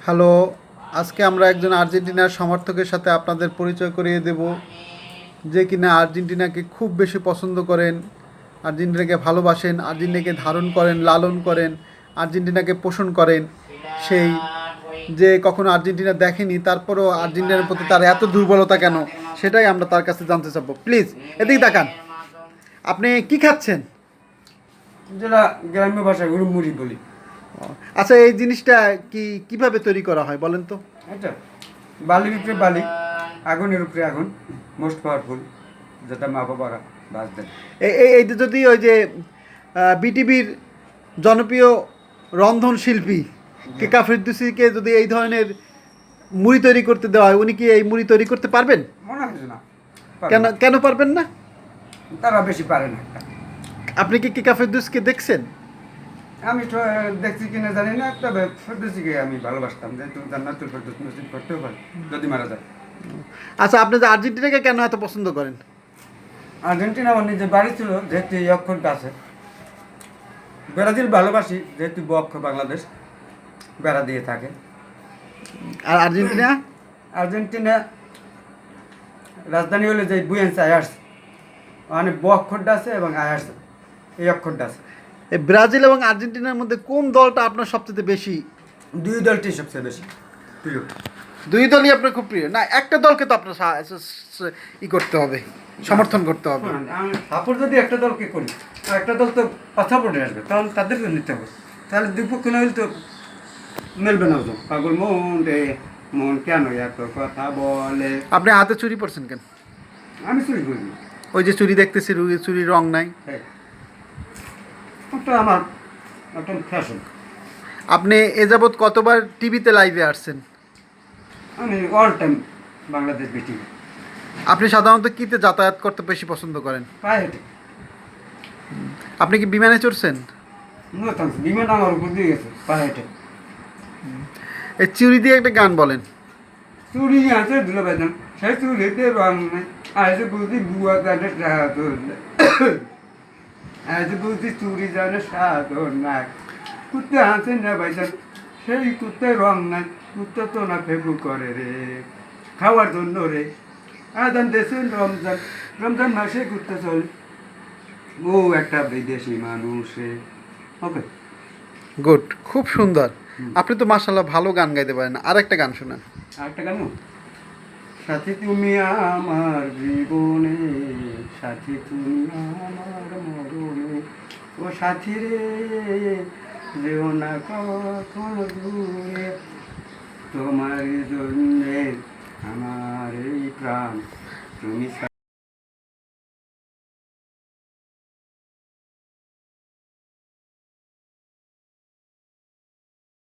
Hello, আজকে আমরা একজন আর্জেন্টিনার সমর্থকের সাথে আপনাদের পরিচয় করিয়ে দেব, যে কিনা আর্জেন্টিনাকে খুব বেশি পছন্দ করেন, আর্জেন্টিনাকে ভালোবাসেন, আর্জেন্টিনাকে ধারণ করেন, লালন করেন, আর্জেন্টিনাকে পোষণ করেন। সেই যে কখনো আর্জেন্টিনা দেখেনি, তারপরেও আর্জেন্টিনার প্রতি তার এত দুর্বলতা কেন, সেটাই আমরা তার কাছে জানতে চাবো। প্লিজ এদিকে তাকান। আপনি কি খাচ্ছেন? যেটা গ্রাম্য ভাষায় গরু মুড়ি বলি। আচ্ছা, এই জিনিসটা কিভাবে তৈরি করা হয় বলেন তো? এটা বালির উপরে বালি, আগুনের উপরে আগুন, মোস্ট পাওয়ারফুল, যেটা মা বাবারা বাস দেন। এইটা যদি ওই যে বিটিভির জনপ্রিয় রন্ধন শিল্পী কেকা ফেরদৌসিকে যদি এই ধরনের মুড়ি তৈরি করতে দেওয়া হয়, উনি কি এই মুড়ি তৈরি করতে পারবেন? মনে হচ্ছে না, কেন কেন পারবেন না? তারা বেশি পারে না। আপনি কি কেকা ফেরদৌসিকে দেখছেন? আমি তো দেখছি কিনা জানি না, তবে ফেরদৌসিকে আমি ভালোবাসতাম, যেহেতু জান্নাতুল ফেরদৌস নসিব করতেও পারে যদি মারা যায়। আচ্ছা, আপনি যে আর্জেন্টিনাকে কেন এত পছন্দ করেন? আর্জেন্টিনা আমার নিজের বাড়ি ছিল, যেহেতু এই অক্ষরটা আছে। ব্রাজিল ভালোবাসি, যেহেতু অক্ষ বাংলাদেশ বেড়া দিয়ে থাকে। আর আর্জেন্টিনা? আর্জেন্টিনা রাজধানী হলো যে বুয়েন্স আয়ার্স, মানে ব অক্ষরটা আছে এবং আয়ার্স এই অক্ষরটা আছে। এই ব্রাজিল এবং আর্জেন্টিনার মধ্যে কোন দলটা আপনার সবচেয়ে বেশি? দুই দলটি সবচেয়ে বেশি প্রিয়। দুই দলই আপনার খুব প্রিয় না? একটা দলকে তো আপনার করতে হবে, সমর্থন করতে হবে। আমি সাপোর্ট যদি একটা দলকে করি, আর একটা দল তো সাপোর্টে আসবে, তখন তাদেরকে নিতে হবে। তাহলে দুই পক্ষ না হলে তো মেলবে না। ওজন পাগল মন রে মন কেন এত কথা বলে। আপনি হাতে চুরি পরছেন কেন? আমি চুরি করি না। ওই যে চুরি দেখতেছি, চুরির রং নাই। হ্যাঁ, ওটা আমার একটা ফ্যাশন। আপনি এ যাবৎ কতবার টিভিতে লাইভে আসছেন? আমি অল টাইম বাংলাদেশ বিটি আপনি সাধারণত কিতে যাতায়াত করতে বেশি পছন্দ করেন? পায়ে হেঁটে। আপনি কি বিমানে চড়ছেন? বিমান আমার উপর দিয়ে গেছে পায়ে হেঁটে। এই চুরি দিয়ে একটা গান বলেন। চুরি আছে ধুলো বেতন, সেই চুরিতে রং নেই। আজ বুঝি বুয়া জানে সাধন, আজ বুঝি চুরি জানে সাধন নাই। কুত্তে আছে না বাইসান, সেই কুত্তে রং নাই। কুত্তে তো না ফেবু করে রে খাওয়ার জন্য রে। আদান দেশে রমজান, রমজান মাসে ঘুরতে চলে ও একটা বিদেশি মানুষে। ওকে, গুড, খুব সুন্দর। আপনি তো মাশাআল্লাহ ভালো গান গাইতে পারেন। আর একটা গান শোনান। আরেকটা কেন? সাথী তুমি আমার জীবনে, সাথী তুমি আমার মরণে, ও সাথী রে যেও না কখনো দূরে, তোমার জন্যে আমার এই প্রাণ, তুমি